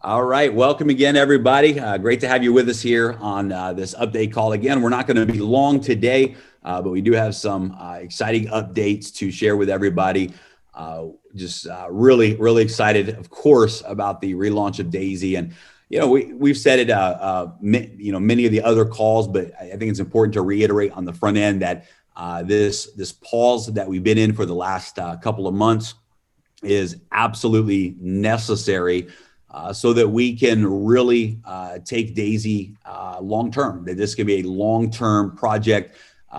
All right, welcome again, everybody. Great to have you with us here on this update call. Again, we're not going to be long today, but we do have some exciting updates to share with everybody. Really, really excited, of course, about the relaunch of D.AI.SY. And we've said it, many of the other calls, but I think it's important to reiterate on the front end that this pause that we've been in for the last couple of months is absolutely necessary so that we can really take D.AI.SY long-term, that this can be a long-term project.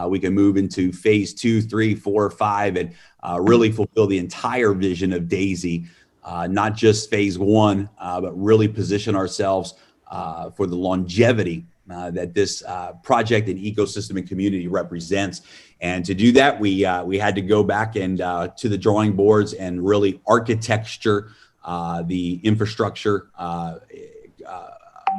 We can move into phase 2, 3, 4, 5, and really fulfill the entire vision of D.AI.SY, not just phase 1, but really position ourselves for the longevity that this project and ecosystem and community represents. And to do that, we had to go back and to the drawing boards and really architecture the infrastructure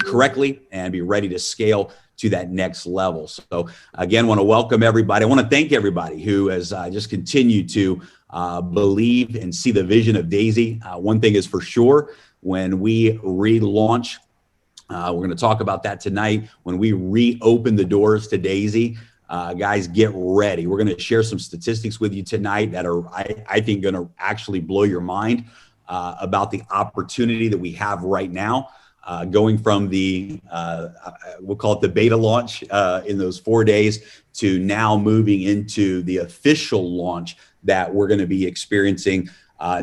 correctly and be ready to scale to that next level. So again, want to welcome everybody. I want to thank everybody who has just continued to believe and see the vision of D.AI.SY. One thing is for sure, when we relaunch, we're going to talk about that tonight. When we reopen the doors to D.AI.SY, guys, get ready. We're going to share some statistics with you tonight that are, I think, going to actually blow your mind about the opportunity that we have right now, going from the, we'll call it the beta launch in those 4 days to now moving into the official launch that we're going to be experiencing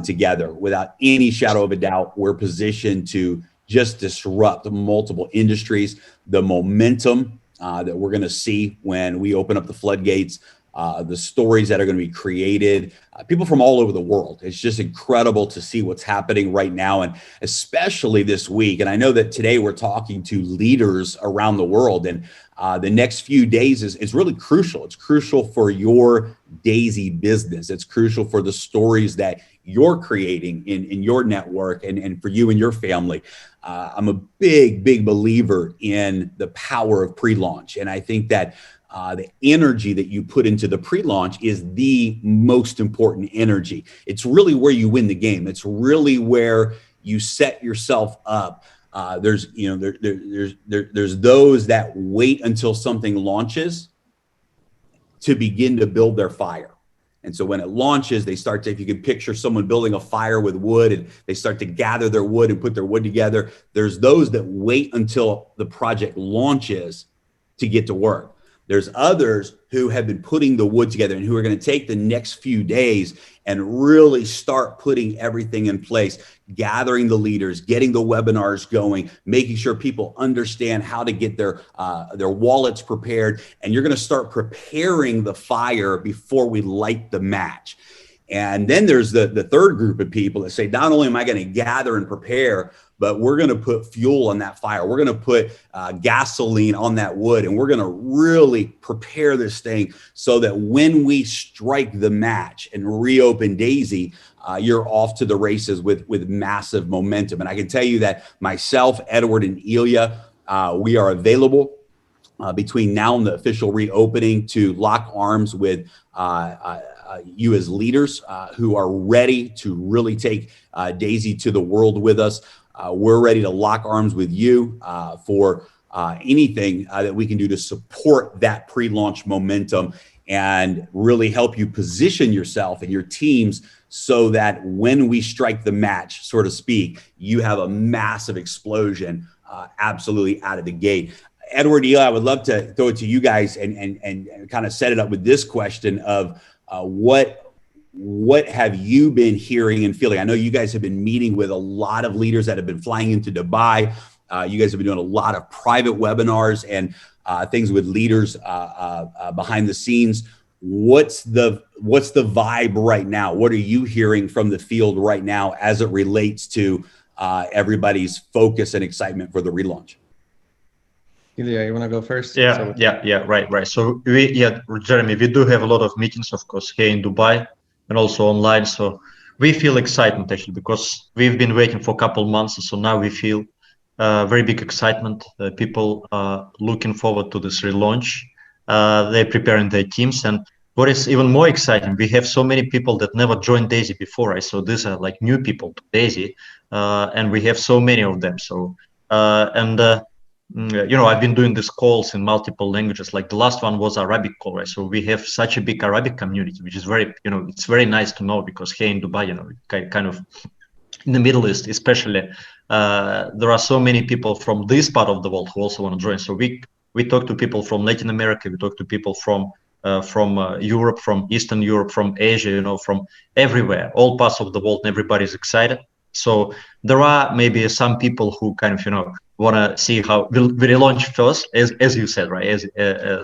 together. Without any shadow of a doubt, we're positioned to just disrupt multiple industries. The momentum that we're going to see when we open up the floodgates, the stories that are going to be created, people from all over the world. It's just incredible to see what's happening right now, and especially this week. And I know that today we're talking to leaders around the world, and the next few days is really crucial. It's crucial for your D.AI.SY business. It's crucial for the stories that you're creating in your network and for you and your family. I'm a big believer in the power of pre-launch, and I think that the energy that you put into the pre-launch is the most important energy. It's really where you win the game. It's really where you set yourself up. There's those that wait until something launches to begin to build their fire. And so when it launches, they start to, if you could picture someone building a fire with wood, and they start to gather their wood and put their wood together. There's those that wait until the project launches to get to work. There's others who have been putting the wood together and who are going to take the next few days and really start putting everything in place, gathering the leaders, getting the webinars going, making sure people understand how to get their wallets prepared. And you're going to start preparing the fire before we light the match. And then there's the third group of people that say, not only am I going to gather and prepare, but we're going to put fuel on that fire. We're going to put gasoline on that wood, and we're going to really prepare this thing so that when we strike the match and reopen D.AI.SY, you're off to the races with massive momentum. And I can tell you that myself, Edward, and Ilya, we are available between now and the official reopening to lock arms with you as leaders who are ready to really take D.AI.SY to the world with us. We're ready to lock arms with you for anything that we can do to support that pre-launch momentum and really help you position yourself and your teams so that when we strike the match, so to speak, you have a massive explosion absolutely out of the gate. Edward, Eli, I would love to throw it to you guys and kind of set it up with this question of what have you been hearing and feeling? I know you guys have been meeting with a lot of leaders that have been flying into Dubai. You guys have been doing a lot of private webinars and things with leaders behind the scenes. What's the vibe right now? What are you hearing from the field right now as it relates to everybody's focus and excitement for the relaunch? Ilya, you want to go first? Right. So Jeremy, we do have a lot of meetings, of course, here in Dubai and also online. So we feel excitement actually because we've been waiting for a couple months. So now we feel very big excitement. People are looking forward to this relaunch. They're preparing their teams, and what is even more exciting, we have so many people that never joined DAISY before, right? So these are like new people to DAISY, and we have so many of them. So you know, I've been doing these calls in multiple languages. Like the last one was Arabic call, right? So we have such a big Arabic community, which is very, you know, it's very nice to know, because here in Dubai, you know, kind of in the Middle East, especially, there are so many people from this part of the world who also want to join. So we talk to people from Latin America, we talk to people from Europe, from Eastern Europe, from Asia, you know, from everywhere, all parts of the world, and everybody's excited. So there are maybe some people who kind of, you know, want to see how we relaunch first, as you said, right?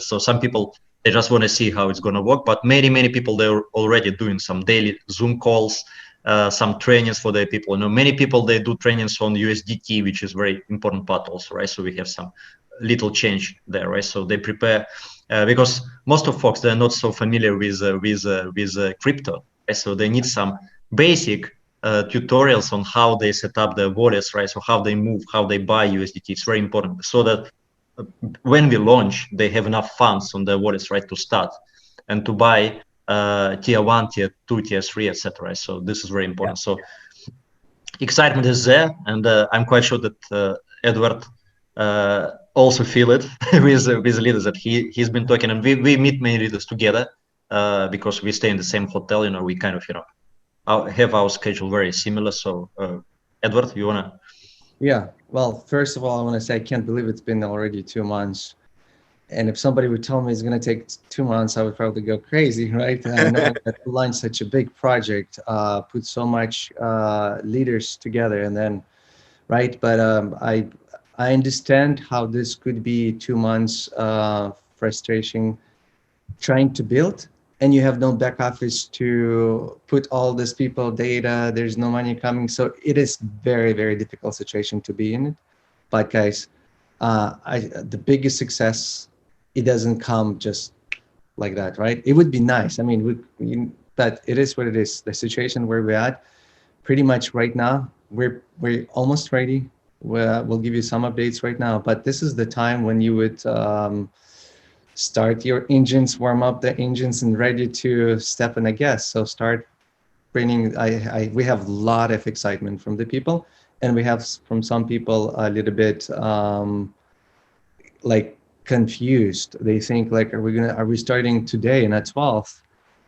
So some people, they just want to see how it's going to work, but many people, they're already doing some daily Zoom calls, some trainings for their people. You know, many people, they do trainings on USDT, which is very important part also, right? So we have some little change there, right? So they prepare, because most of folks, they're not so familiar with crypto, right? So they need some basic tutorials on how they set up their wallets, right? So how they move, how they buy USDT. It's very important, so that when we launch, they have enough funds on their wallets, right, to start and to buy tier 1, tier 2, tier 3, etc. So this is very important. Yeah. So excitement is there, and I'm quite sure that Edward also feel it with the leaders that he's been talking, and we meet many leaders together because we stay in the same hotel. You know, we kind of, you know, have our schedule very similar. So Edward, you wanna? Yeah, well, first of all, I want to say I can't believe it's been already 2 months. And if somebody would tell me it's going to take 2 months, I would probably go crazy, right? I know that to launch such a big project, put so much leaders together, and then, right? But I understand how this could be 2 months frustration trying to build, and you have no back office to put all these people data. There's no money coming, so it is very difficult situation to be in. But guys, the biggest success, it doesn't come just like that, right? It would be nice. I mean, but it is what it is. The situation where we're at, pretty much right now, we're almost ready. We'll give you some updates right now, but this is the time when you would start your engines, warm up the engines, and ready to step in a gas. So start bringing. We have a lot of excitement from the people, and we have from some people a little bit like confused. They think like, are we starting today and at 12th,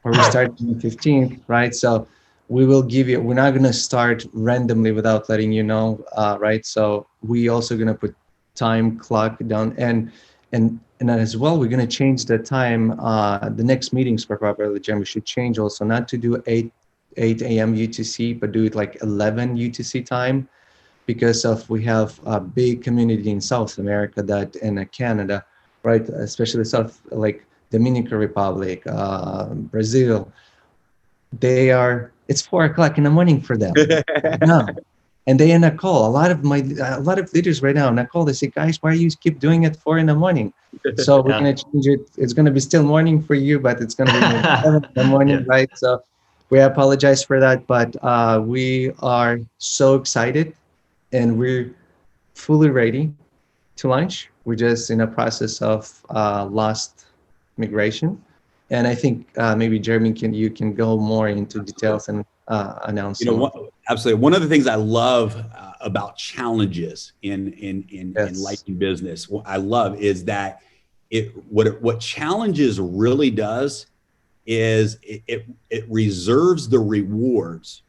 or we start on the 15th, right? So we will give you, we're not going to start randomly without letting you know, right? So we also going to put time clock down, and as well, we're going to change the time. The next meetings for Properly Jam, we should change also, not to do 8 a.m. UTC, but do it like 11 UTC time, because of we have a big community in South America that and Canada, right? Especially South, like Dominican Republic, Brazil. It's 4 o'clock in the morning for them now, and they in a call. A lot of leaders right now in a call, they say, guys, why you keep doing it 4 in the morning? So we're gonna change it. It's gonna be still morning for you, but it's gonna be 7 in the morning, right? So we apologize for that, but we are so excited, and we're fully ready to launch. We're just in a process of last migration. And I think maybe Jeremy, you can go more into details and announce. You know, absolutely. One of the things I love about challenges in lighting business, what I love is that what challenges really does is it reserves the rewards.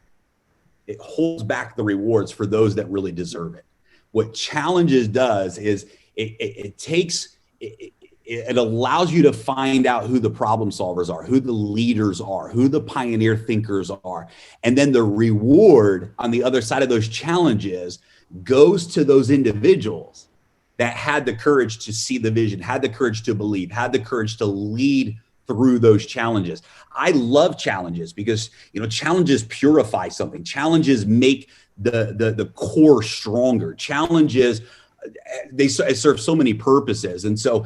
It holds back the rewards for those that really deserve it. What challenges does is it allows you to find out who the problem solvers are, who the leaders are, who the pioneer thinkers are. And then the reward on the other side of those challenges goes to those individuals that had the courage to see the vision, had the courage to believe, had the courage to lead through those challenges. I love challenges because, you know, challenges purify something. Challenges make the core stronger. Challenges, they serve so many purposes. And so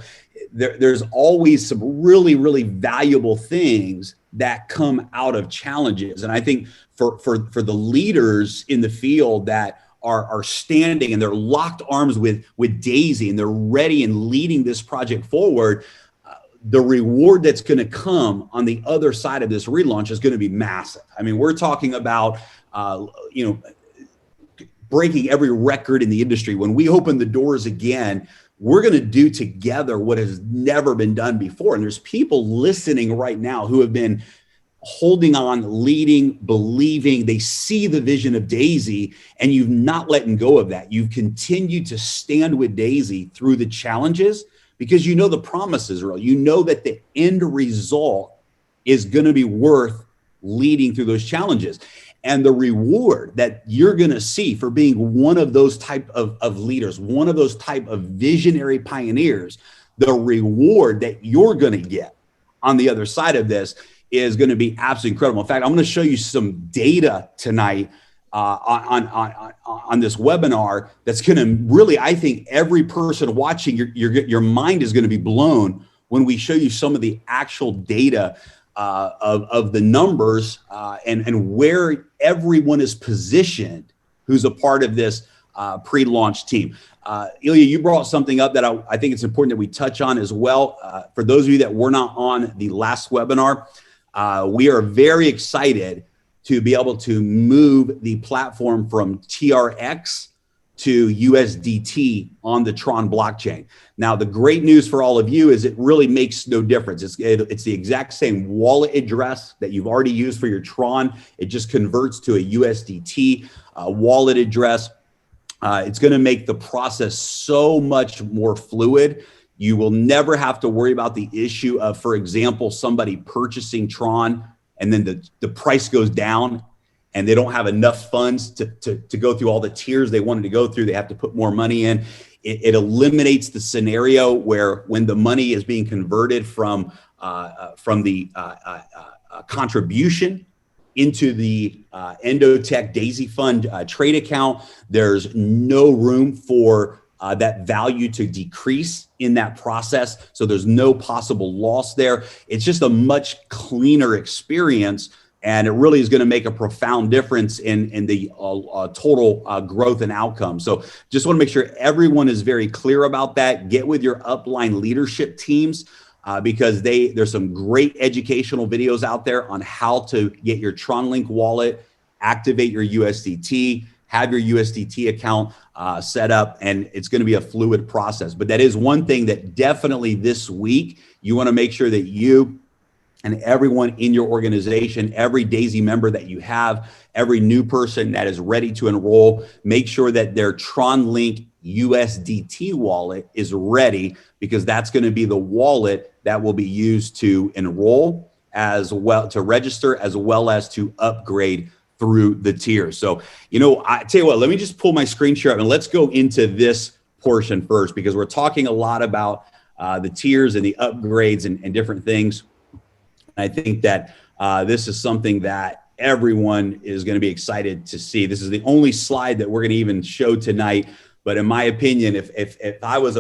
there's always some really valuable things that come out of challenges. And I think for the leaders in the field that are standing and they're locked arms with DAISY and they're ready and leading this project forward, the reward that's going to come on the other side of this relaunch is going to be massive. I mean, we're talking about, you know, breaking every record in the industry. When we open the doors again, we're going to do together what has never been done before. And there's people listening right now who have been holding on, leading, believing. They see the vision of D.AI.SY, and you've not letting go of that. You've continued to stand with D.AI.SY through the challenges because you know the promise is real. You know that the end result is going to be worth leading through those challenges. And the reward that you're going to see for being one of those type of leaders, one of those type of visionary pioneers, the reward that you're going to get on the other side of this is going to be absolutely incredible. In fact, I'm going to show you some data tonight on this webinar that's going to really, I think every person watching, your mind is going to be blown when we show you some of the actual data of the numbers and where everyone is positioned who's a part of this pre-launch team. Ilya, you brought something up that I think it's important that we touch on as well. For those of you that were not on the last webinar, we are very excited to be able to move the platform from TRX to USDT on the Tron blockchain. Now, the great news for all of you is it really makes no difference. It's the exact same wallet address that you've already used for your Tron. It just converts to a USDT wallet address. It's going to make the process so much more fluid. You will never have to worry about the issue of, for example, somebody purchasing Tron and then the price goes down and they don't have enough funds to go through all the tiers they wanted to go through. They have to put more money in. It eliminates the scenario where when the money is being converted from the contribution into the Endotech Daisy Fund trade account, there's no room for that value to decrease in that process. So there's no possible loss there. It's just a much cleaner experience. And it really is going to make a profound difference in the total growth and outcome. So just want to make sure everyone is very clear about that. Get with your upline leadership teams because there's some great educational videos out there on how to get your TronLink wallet, activate your USDT, have your USDT account set up, and it's going to be a fluid process. But that is one thing that definitely this week, you want to make sure that you and everyone in your organization, every D.AI.SY member that you have, every new person that is ready to enroll, make sure that their TronLink USDT wallet is ready, because that's going to be the wallet that will be used to enroll as well, to register, as well as to upgrade through the tiers. So, you know, I tell you what, let me just pull my screen share up and let's go into this portion first, because we're talking a lot about the tiers and the upgrades and different things. I think that this is something that everyone is going to be excited to see. This is the only slide that we're going to even show tonight. But in my opinion, if I was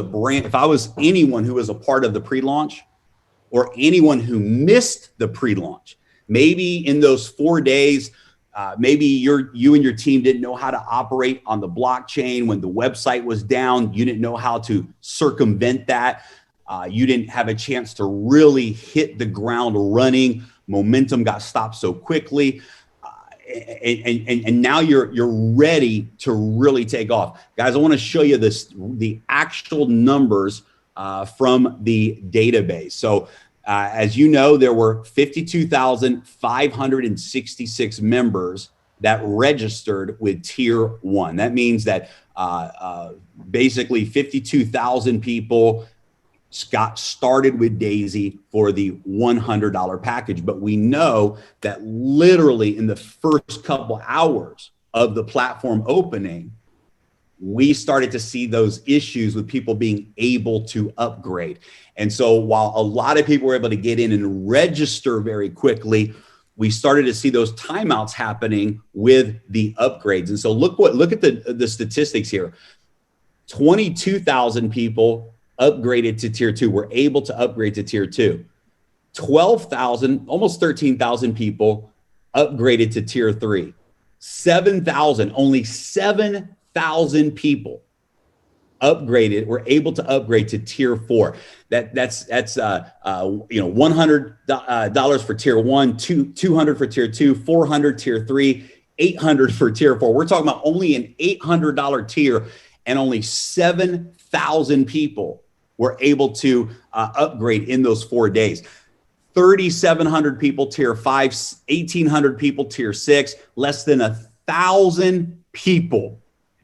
anyone who was a part of the pre-launch or anyone who missed the pre-launch, maybe in those 4 days, maybe you and your team didn't know how to operate on the blockchain when the website was down. You didn't know how to circumvent that. You didn't have a chance to really hit the ground running. Momentum got stopped so quickly. And now you're ready to really take off. Guys, I want to show you the actual numbers from the database. So as you know, there were 52,566 members that registered with Tier 1. That means that basically 52,000 people got started with D.AI.SY for the $100 package. But we know that literally in the first couple hours of the platform opening, we started to see those issues with people being able to upgrade. And so while a lot of people were able to get in and register very quickly, we started to see those timeouts happening with the upgrades. And so look at the statistics here. 22,000 people upgraded to Tier 2, were able to upgrade to Tier 2. 12,000, almost 13,000 people upgraded to Tier 3. 7,000, only 7,000 people upgraded. We're able to upgrade to tier 4. That's $100 for tier 1, 200 for tier 2, 400 tier 3, 800 for tier 4. We're talking about only an $800 tier, and only 7,000 people were able to upgrade in those 4 days. 3,700 people tier 5, 1,800 people tier 6, less than 1,000 people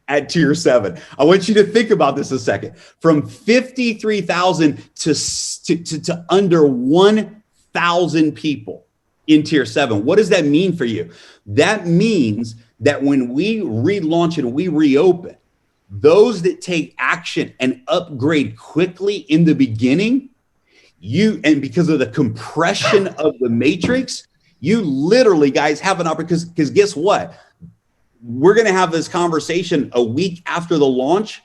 at tier 7. I want you to think about this a second. From 53,000 to under 1,000 people in tier 7. What does that mean for you? That means that when we relaunch and we reopen, those that take action and upgrade quickly in the beginning, and because of the compression of the matrix, you literally, guys, have an opportunity, because guess what? We're going to have this conversation a week after the launch,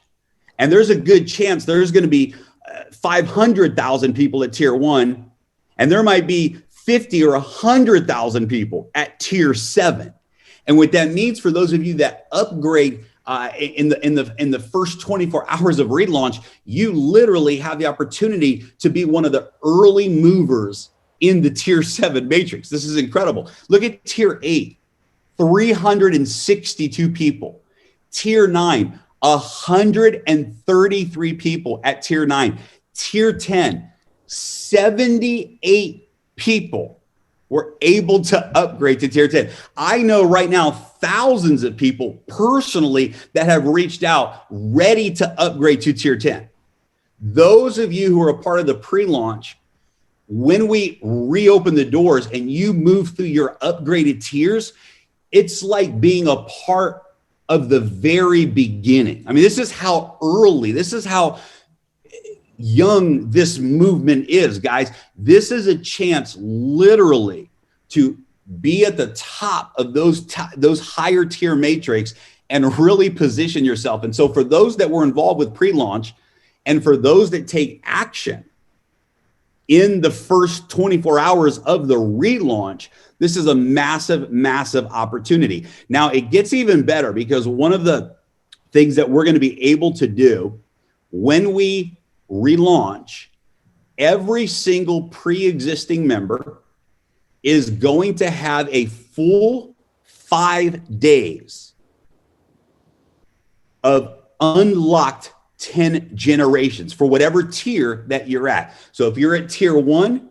and there's a good chance there's going to be 500,000 people at tier 1, and there might be 50 or 100,000 people at tier 7. And what that means for those of you that upgrade in the first 24 hours of relaunch, you literally have the opportunity to be one of the early movers in the tier 7 matrix. This is incredible. Look at tier 8, 362 people. Tier 9, 133 people at tier 9. Tier 10, 78 people were able to upgrade to tier 10. I know right now thousands of people personally that have reached out ready to upgrade to tier 10. Those of you who are a part of the pre-launch, when we reopen the doors and you move through your upgraded tiers, it's like being a part of the very beginning. I mean, this is how early, this is how young this movement is, guys. This is a chance literally to be at the top of those higher tier matrix and really position yourself. And so for those that were involved with pre-launch, and for those that take action in the first 24 hours of the relaunch, this is a massive, massive opportunity. Now it gets even better, because one of the things that we're going to be able to do when we relaunch, every single pre-existing member is going to have a full 5 days of unlocked 10 generations for whatever tier that you're at. So if you're at tier 1,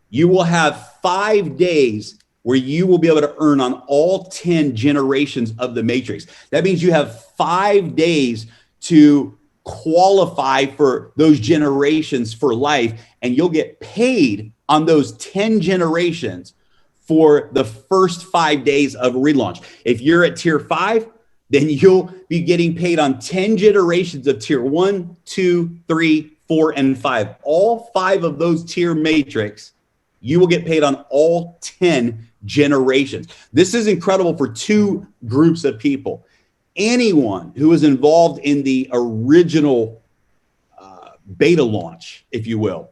you will have 5 days where you will be able to earn on all 10 generations of the matrix. That means you have 5 days to qualify for those generations for life, and you'll get paid on those 10 generations for the first 5 days of relaunch. If you're at tier 5, then you'll be getting paid on 10 generations of tier 1, 2, 3, 4, and 5. All 5 of those tier matrix, you will get paid on all 10 generations. This is incredible for 2 groups of people. Anyone who was involved in the original beta launch, if you will,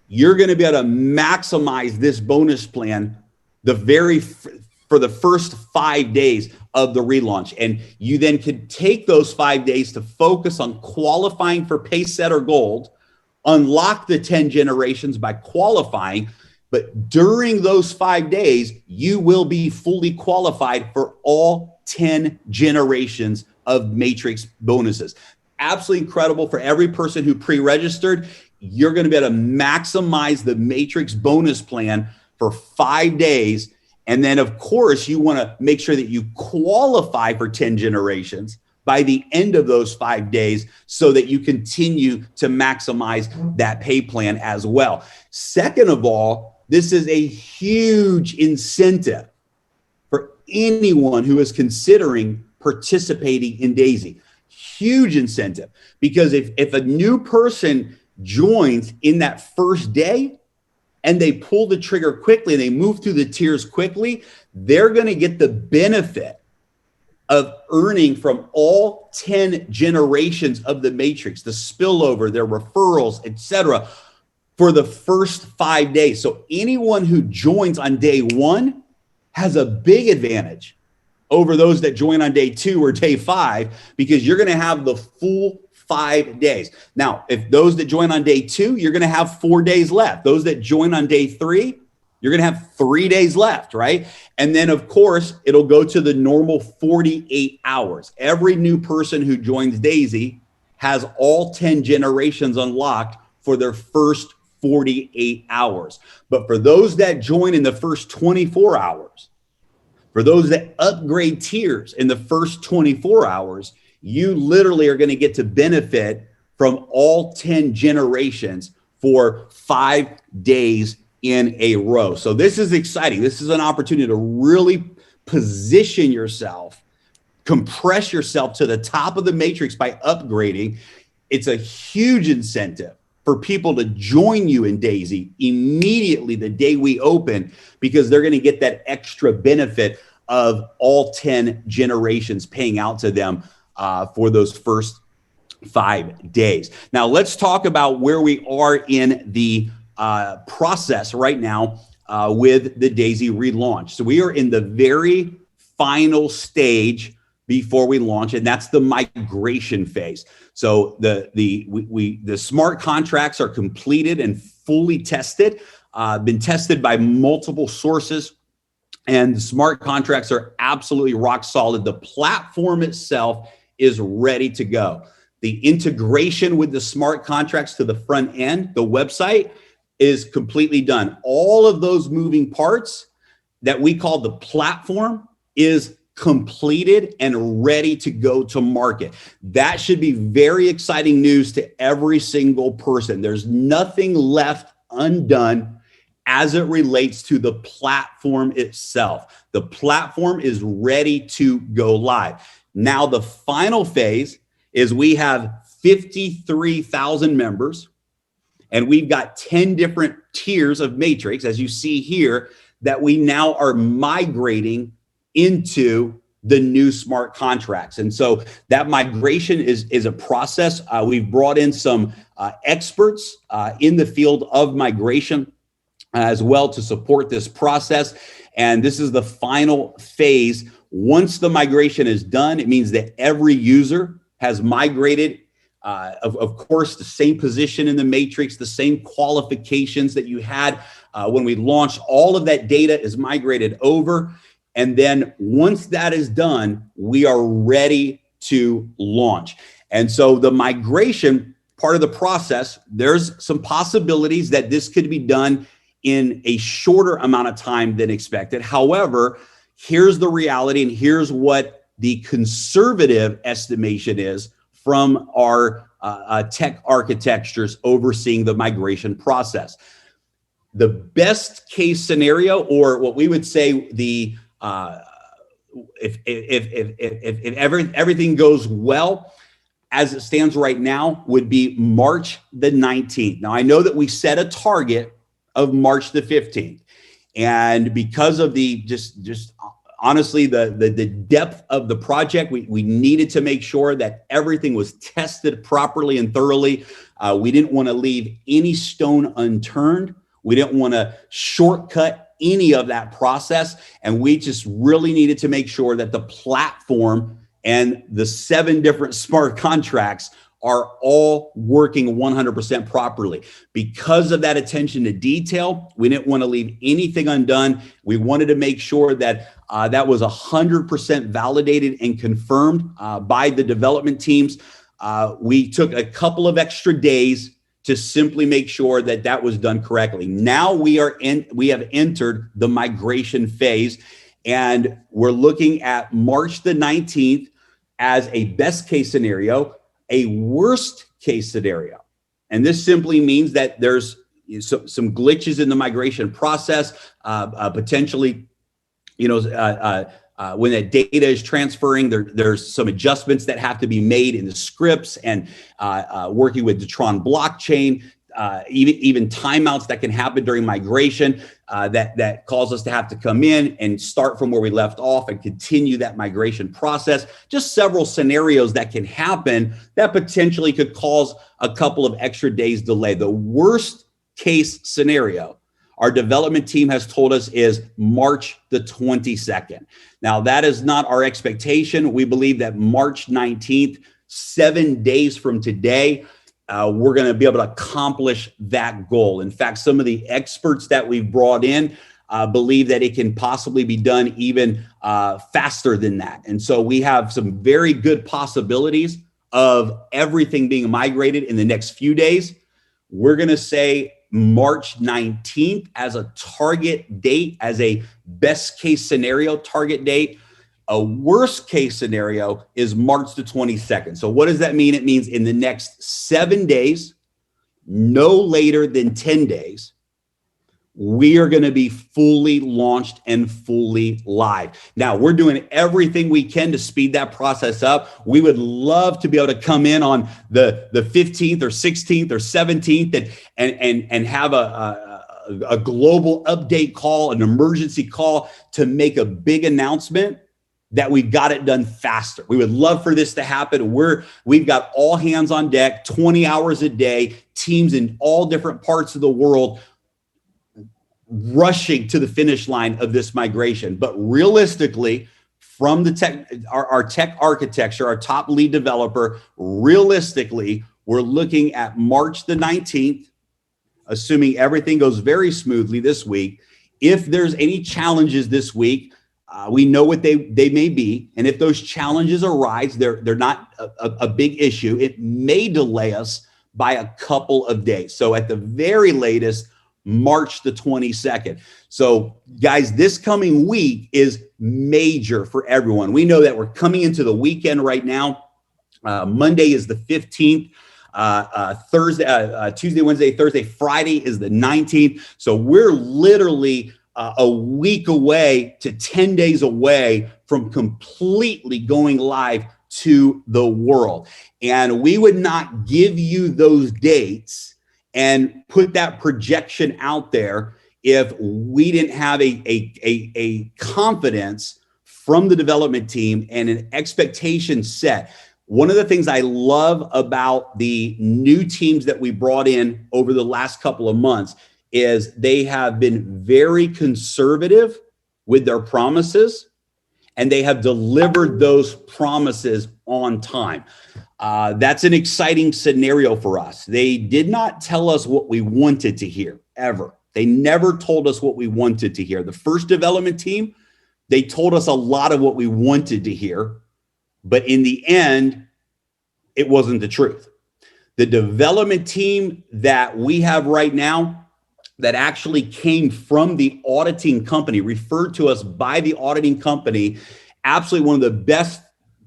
you're going to be able to maximize this bonus plan for the first 5 days of the relaunch. And you then could take those 5 days to focus on qualifying for Pacesetter Gold, unlock the 10 generations by qualifying. But during those 5 days, you will be fully qualified for all 10 generations of matrix bonuses. Absolutely incredible for every person who pre-registered. You're going to be able to maximize the matrix bonus plan for 5 days. And then, of course, you want to make sure that you qualify for 10 generations by the end of those 5 days, so that you continue to maximize that pay plan as well. Second of all, this is a huge incentive for anyone who is considering participating in DAISY. Huge incentive, because if a new person joins in that first day and they pull the trigger quickly, they move through the tiers quickly, they're going to get the benefit of earning from all 10 generations of the matrix, the spillover, their referrals, etc., for the first 5 days. So anyone who joins on day 1 has a big advantage over those that join on day 2 or day 5, because you're going to have the full 5 days. Now, if those that join on day 2, you're going to have 4 days left. Those that join on day 3, you're going to have 3 days left, right? And then, of course, it'll go to the normal 48 hours. Every new person who joins D.AI.SY has all 10 generations unlocked for their first 48 hours. But for those that join in the first 24 hours, for those that upgrade tiers in the first 24 hours, you literally are going to get to benefit from all 10 generations for 5 days in a row. So this is exciting. This is an opportunity to really position yourself, compress yourself to the top of the matrix by upgrading. It's a huge incentive for people to join you in D.AI.SY immediately the day we open, because they're going to get that extra benefit of all 10 generations paying out to them for those first 5 days. Now, let's talk about where we are in the process right now with the D.AI.SY relaunch. So we are in the very final stage before we launch, and that's the migration phase. So the smart contracts are completed and fully tested, been tested by multiple sources, and the smart contracts are absolutely rock solid. The platform itself is ready to go. The integration with the smart contracts to the front end, the website, is completely done. All of those moving parts that we call the platform is completed and ready to go to market. That should be very exciting news to every single person. There's nothing left undone as it relates to the platform itself. The platform is ready to go live. Now, the final phase is we have 53,000 members, and we've got 10 different tiers of matrix, as you see here, that we now are migrating into the new smart contracts. And so that migration is a process. We've brought in some experts in the field of migration as well to support this process. And this is the final phase. Once the migration is done, it means that every user has migrated. Of course, the same position in the matrix, the same qualifications that you had when we launched. All of that data is migrated over. And then once that is done, we are ready to launch. And so the migration part of the process, there's some possibilities that this could be done in a shorter amount of time than expected. However, here's the reality, and here's what the conservative estimation is from our tech architectures overseeing the migration process. The best case scenario, or what we would say the if everything goes well as it stands right now, would be March the 19th. Now, I know that we set a target of March the 15th, and because of the just honestly the depth of the project, we needed to make sure that everything was tested properly and thoroughly. We didn't want to leave any stone unturned. We didn't want to shortcut any of that process. And we just really needed to make sure that the platform and the 7 different smart contracts are all working 100% properly. Because of that attention to detail, we didn't want to leave anything undone. We wanted to make sure that that was 100% validated and confirmed by the development teams. We took a couple of extra days to simply make sure that that was done correctly. Now we have entered the migration phase, and we're looking at March the 19th as a best case scenario, a worst case scenario. And this simply means that there's some glitches in the migration process, potentially, when that data is transferring, there's some adjustments that have to be made in the scripts, and working with the Tron blockchain, even timeouts that can happen during migration that cause us to have to come in and start from where we left off and continue that migration process. Just several scenarios that can happen that potentially could cause a couple of extra days delay. The worst case scenario our development team has told us is March the 22nd. Now, that is not our expectation. We believe that March 19th 7 days from today, we're going to be able to accomplish that goal. In fact, some of the experts that we've brought in believe that it can possibly be done even faster than that. And so we have some very good possibilities of everything being migrated in the next few days. We're going to say March 19th as a target date, as a best case scenario target date. A worst case scenario is March the 22nd. So what does that mean? It means in the next 7 days, no later than 10 days, we are going to be fully launched and fully live. Now, we're doing everything we can to speed that process up. We would love to be able to come in on the 15th or 16th or 17th and have a global update call, an emergency call to make a big announcement that we've got it done faster. We would love for this to happen. We've got all hands on deck, 20 hours a day, teams in all different parts of the world rushing to the finish line of this migration. But realistically, from the our tech architecture, our top lead developer, realistically, we're looking at March the 19th, assuming everything goes very smoothly this week. If there's any challenges this week, we know what they may be. And if those challenges arise, they're not a big issue. It may delay us by a couple of days. So at the very latest, March the 22nd. So guys, this coming week is major for everyone. We know that we're coming into the weekend right now. Monday is the 15th. Thursday, Tuesday, Wednesday, Thursday, Friday is the 19th. So we're literally a week away to 10 days away from completely going live to the world. And we would not give you those dates and put that projection out there if we didn't have a confidence from the development team and an expectation set. One of the things I love about the new teams that we brought in over the last couple of months is they have been very conservative with their promises, and they have delivered those promises on time. That's an exciting scenario for us. They did not tell us what we wanted to hear, ever. They never told us what we wanted to hear. The first development team, they told us a lot of what we wanted to hear, but in the end, it wasn't the truth. The development team that we have right now, that actually came from the auditing company, referred to us by the auditing company, absolutely one of the best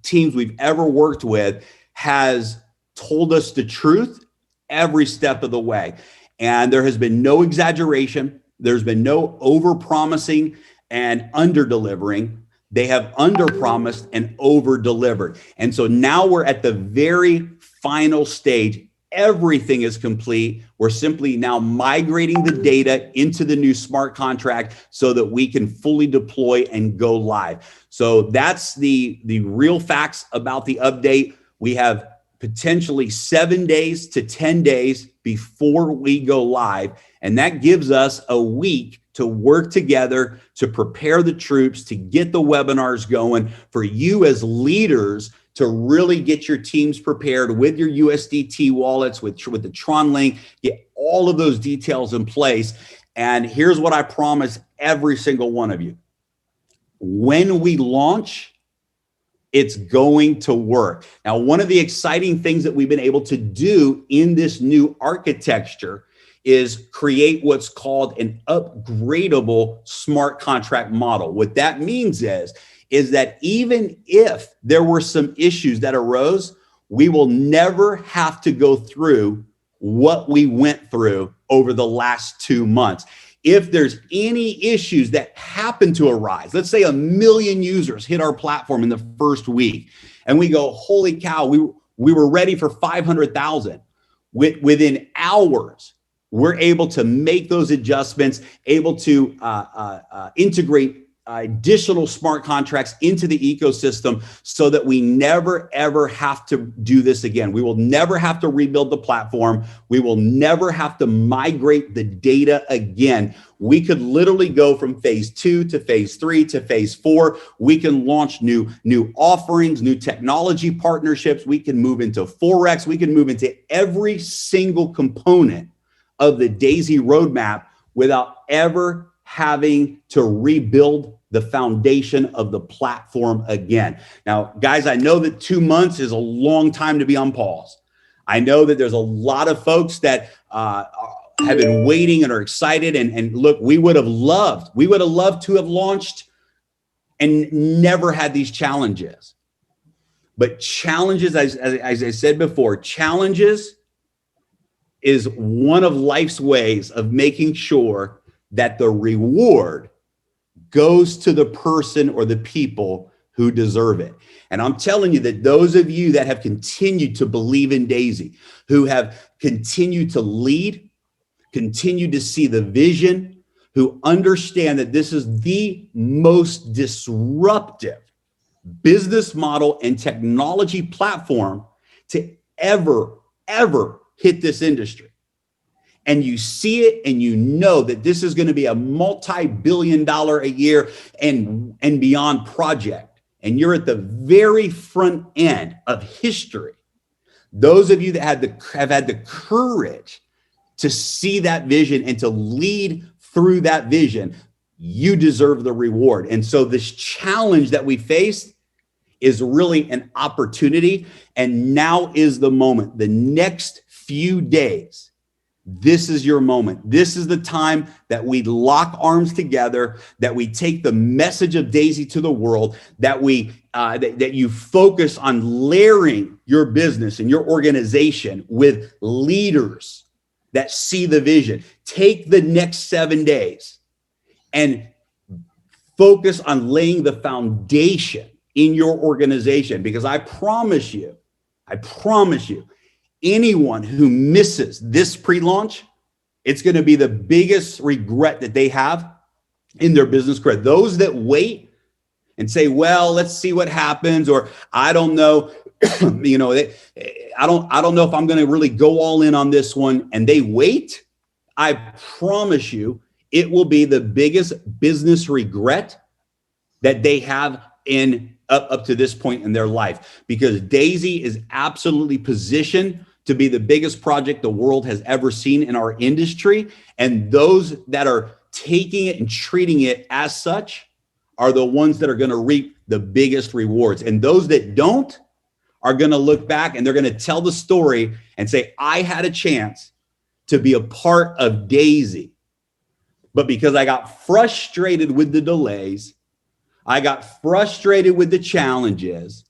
teams we've ever worked with, has told us the truth every step of the way. And there has been no exaggeration. There's been no over-promising and under-delivering. They have under-promised and over-delivered. And so now we're at the very final stage. Everything is complete. We're simply now migrating the data into the new smart contract so that we can fully deploy and go live. So that's the real facts about the update. We have potentially 7 days to 10 days before we go live. And that gives us a week to work together, to prepare the troops, to get the webinars going, for you as leaders to really get your teams prepared with your USDT wallets, with the Tron link, get all of those details in place. And here's what I promise every single one of you. When we launch, it's going to work. Now, one of the exciting things that we've been able to do in this new architecture is create what's called an upgradable smart contract model. What that means is that even if there were some issues that arose, we will never have to go through what we went through over the last 2 months. If there's any issues that happen to arise, let's say 1 million users hit our platform in the first week, and we go, holy cow, we were ready for 500,000. Within hours, we're able to make those adjustments, able to integrate additional smart contracts into the ecosystem so that we never, ever have to do this again. We will never have to rebuild the platform. We will never have to migrate the data again. We could literally go from phase 2 to phase 3 to phase 4. We can launch new offerings, new technology partnerships. We can move into Forex. We can move into every single component of the DAISY roadmap without ever having to rebuild the foundation of the platform again. Now, guys, I know that 2 months is a long time to be on pause. I know that there's a lot of folks that have been waiting and are excited. And look, we would have loved to have launched and never had these challenges. But challenges, as I said before, challenges is one of life's ways of making sure that the reward goes to the person or the people who deserve it. And I'm telling you that those of you that have continued to believe in DAISY, who have continued to lead, continue to see the vision, who understand that this is the most disruptive business model and technology platform to ever hit this industry. And you see it and you know that this is going to be a multi-billion-dollar a year and beyond project. And you're at the very front end of history. Those of you that have had the courage to see that vision and to lead through that vision, you deserve the reward. And so this challenge that we faced is really an opportunity. And now is the moment. The next few days, this is your moment. This is the time that we lock arms together, that we take the message of DAISY to the world, that you focus on layering your business and your organization with leaders that see the vision. Take the next 7 days and focus on laying the foundation in your organization, because I promise you, anyone who misses this pre-launch, it's going to be the biggest regret that they have in their business career. Those that wait and say, well, let's see what happens, or I don't know, I don't know if I'm going to really go all in on this one, and they wait, I promise you, it will be the biggest business regret that they have up to this point in their life, because DAISY is absolutely positioned to be the biggest project the world has ever seen in our industry. And those that are taking it and treating it as such are the ones that are going to reap the biggest rewards. And those that don't are going to look back and they're going to tell the story and say, I had a chance to be a part of DAISY, but because I got frustrated with the delays, I got frustrated with the challenges,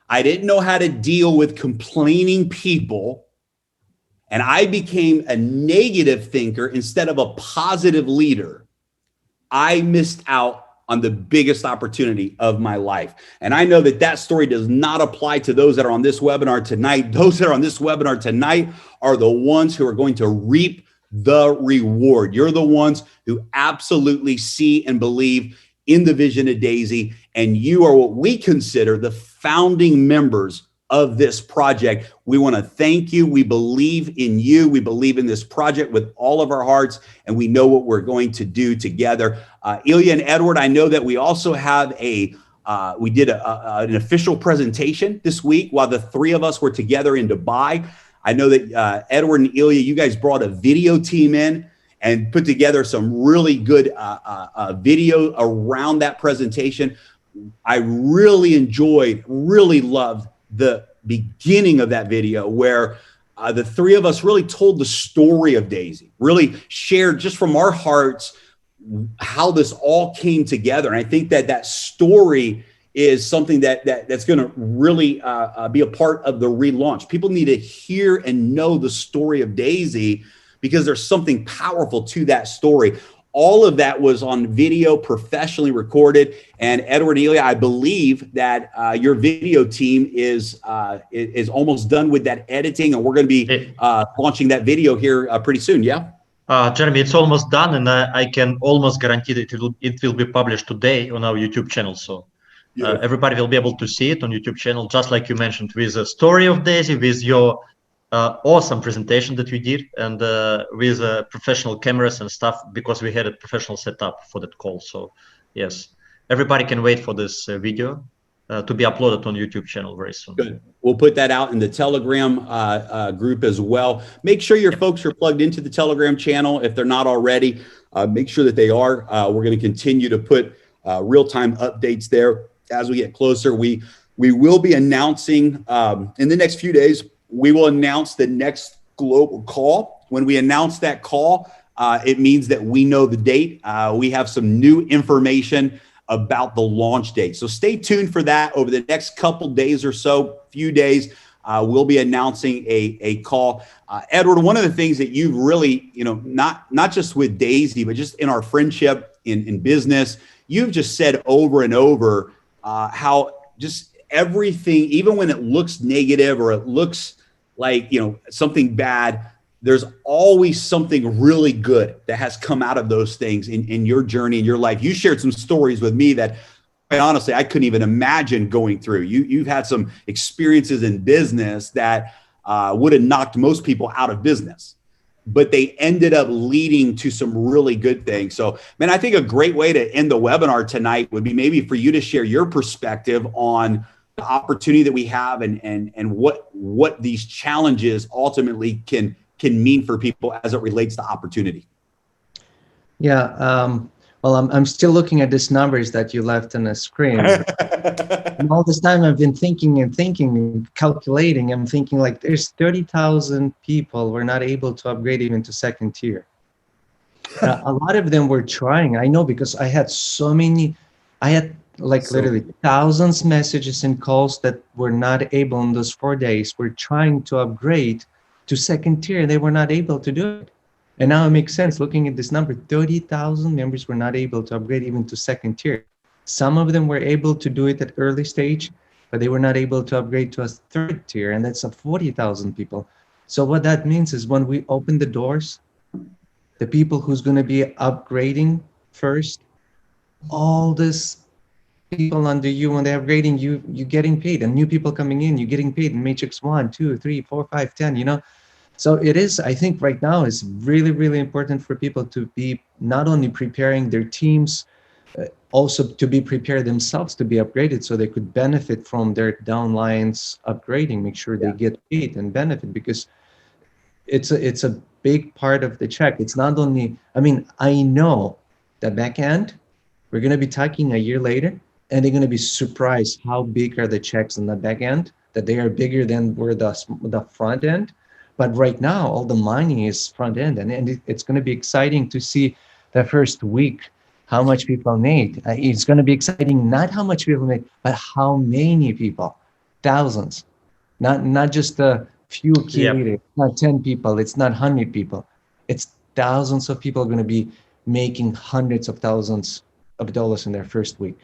I didn't know how to deal with complaining people, and I became a negative thinker instead of a positive leader, I missed out on the biggest opportunity of my life. And I know that that story does not apply to those that are on this webinar tonight. Those that are on this webinar tonight are the ones who are going to reap the reward. You're the ones who absolutely see and believe in the vision of DAISY, and you are what we consider the founding members of this project. We want to thank you. We believe in you. We believe in this project with all of our hearts, and we know what we're going to do together. Ilya and Edward, I know that we also have we did an official presentation this week while the three of us were together in Dubai. I know that Edward and Ilya, you guys brought a video team in and put together some really good video around that presentation. I really loved the beginning of that video where the three of us really told the story of DAISY, really shared just from our hearts how this all came together. And I think that that story is something that's going to really be a part of the relaunch. People need to hear and know the story of DAISY because there's something powerful to that story. All of that was on video, professionally recorded. And Edward and Ilya, I believe that your video team is almost done with that editing, and we're going to be launching that video here pretty soon. Yeah. Jeremy, it's almost done, and I can almost guarantee that it will be published today on our YouTube channel. So Beautiful. everybody will be able to see it on YouTube channel, just like you mentioned, with the story of Daisy, with your awesome presentation that you did, and with professional cameras and stuff, because we had a professional setup for that call. So yes, everybody can wait for this video to be uploaded on YouTube channel very soon. Good. We'll put that out in the Telegram group as well. Make sure your folks are plugged into the Telegram channel if they're not already. Make sure that they are. We're going to continue to put real-time updates there as we get closer. We will be announcing in the next few days. We will announce the next global call. When we announce that call, it means that we know the date. We have some new information about the launch date. So stay tuned for that over the next couple days or so, few days. We'll be announcing a call. Edward, one of the things that you've really, not just with Daisy, but just in our friendship, in business, you've just said over and over how just everything, even when it looks negative or it looks like, something bad, there's always something really good that has come out of those things in your journey, in your life. You shared some stories with me that, quite honestly, I couldn't even imagine going through. You've had some experiences in business that would have knocked most people out of business, but they ended up leading to some really good things. So, man, I think a great way to end the webinar tonight would be maybe for you to share your perspective on the opportunity that we have and what these challenges ultimately can mean for people as it relates to opportunity. Yeah. Well, I'm still looking at these numbers that you left on the screen. And all this time I've been thinking and calculating. I'm thinking like there's 30,000 people were not able to upgrade even to second tier. A lot of them were trying. I know because I had literally thousands messages and calls that were not able in those 4 days. Were trying to upgrade to second tier and they were not able to do it. And now it makes sense looking at this number. 30,000 members were not able to upgrade even to second tier. Some of them were able to do it at early stage, but they were not able to upgrade to a third tier, and that's a 40,000 people. So what that means is when we open the doors, the people who's going to be upgrading first, all this people under you, when they're upgrading, you getting paid, and new people coming in, you're getting paid in matrix 1, 2, 3, 4, 5, 10, So it is, I think right now is really, really important for people to be not only preparing their teams, also to be prepared themselves to be upgraded so they could benefit from their downlines upgrading, make sure they get paid and benefit, because it's a big part of the check. It's not only, I know that back end, we're going to be talking a year later and they're going to be surprised how big are the checks in the back end, that they are bigger than where the front end. But right now, all the money is front end, and it's going to be exciting to see the first week how much people made. It's going to be exciting, not how much people made, but how many people, thousands, not just a few key leaders, not 10 people, it's not 100 people, it's thousands of people going to be making hundreds of thousands of dollars in their first week.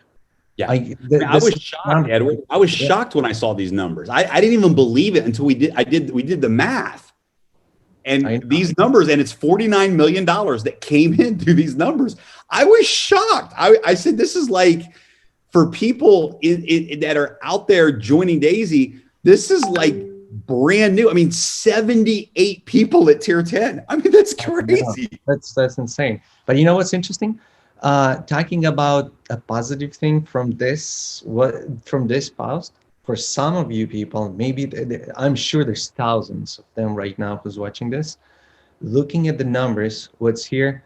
Yeah, I was shocked, Edward. I was shocked when I saw these numbers. I didn't even believe it until we did the math, and these numbers, and it's $49 million that came in through these numbers. I was shocked. I said, this is like, for people that are out there joining Daisy, this is like brand new. 78 people at tier 10. That's crazy. That's insane. But you know what's interesting? Talking about a positive thing from this post, for some of you people, maybe I'm sure there's thousands of them right now who's watching this, looking at the numbers, what's here,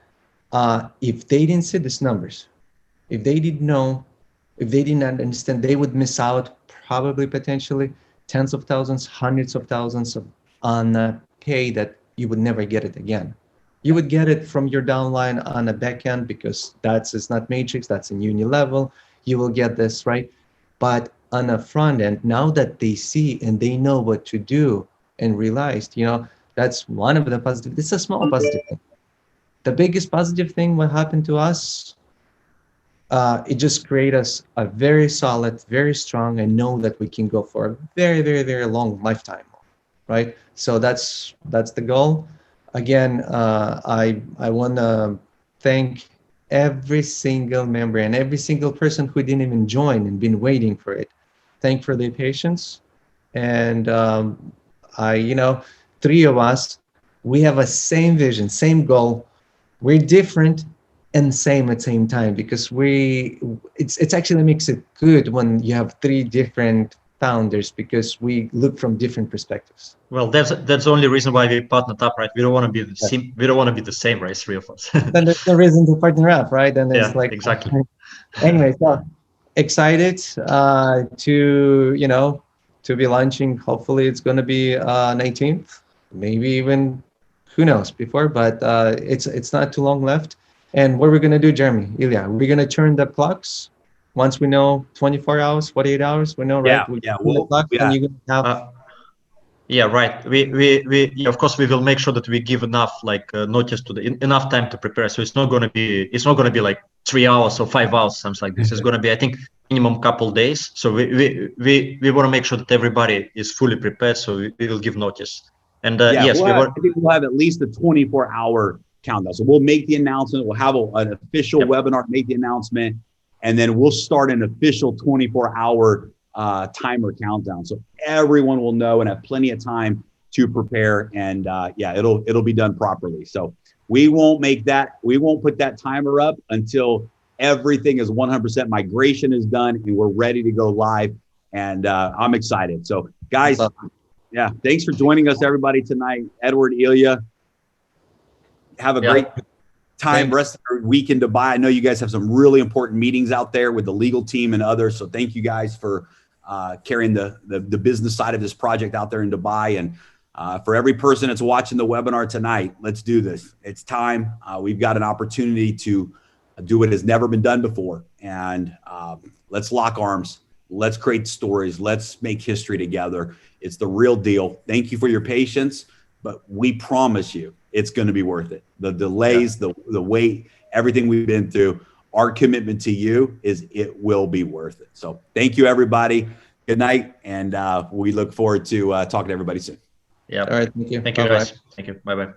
if they didn't see these numbers, if they didn't know, if they didn't understand, they would miss out probably potentially tens of thousands, hundreds of thousands on pay that you would never get it again. You would get it from your downline on a back end because it's not matrix, that's in uni level. You will get this, right? But on a front end, now that they see and they know what to do and realized, that's one of the positive. It's a small positive thing. The biggest positive thing what happened to us, it just created us a very solid, very strong, and know that we can go for a very, very, very long lifetime, right? So that's the goal. again, I want to thank every single member and every single person who didn't even join and been waiting for it. Thank for their patience. And three of us, we have a same vision, same goal. We're different and same at the same time, because it's actually makes it good when you have three different founders, because we look from different perspectives. Well, that's the only reason why we partnered up, right? We don't want to be the Yes. same. We don't want to be the same, right? Three of us. Then there's no reason to partner up, right? Then there's Yeah, like, exactly. anyway, so excited to be launching. Hopefully it's going to be 19th, maybe even, who knows, before, but it's not too long left. And what we're going to do, Jeremy, Ilya, we're going to turn the clocks once we know 24 hours, 48 hours, we know, right? We Yeah. turn the clock, and you're going to have Uh, yeah, right. Yeah, of course we will make sure that we give enough notice to enough time to prepare. So it's not going to be like 3 hours or 5 hours, something like this. It's going to be, I think, minimum couple days. So we want to make sure that everybody is fully prepared. So we will give notice. And Yeah, yes, I think we'll have at least a 24-hour countdown. So we'll make the announcement. We'll have an official Yep. webinar, make the announcement, and then we'll start an official 24-hour timer countdown. So everyone will know and have plenty of time to prepare. And yeah, it'll be done properly. So we won't put that timer up until everything is 100% migration is done and we're ready to go live. And I'm excited. So guys, yeah, thanks for joining us, everybody, tonight. Edward, Ilya, have a great time, rest of your week in Dubai. I know you guys have some really important meetings out there with the legal team and others. So thank you guys for carrying the business side of this project out there in Dubai. And for every person that's watching the webinar tonight, let's do this. It's time. We've got an opportunity to do what has never been done before. And let's lock arms. Let's create stories. Let's make history together. It's the real deal. Thank you for your patience, but we promise you it's going to be worth it. The delays, the wait, everything we've been through, our commitment to you is it will be worth it. So thank you, everybody. Good night. And we look forward to talking to everybody soon. Yeah. all right. Thank you. Thank you, guys. Thank you. Bye-bye.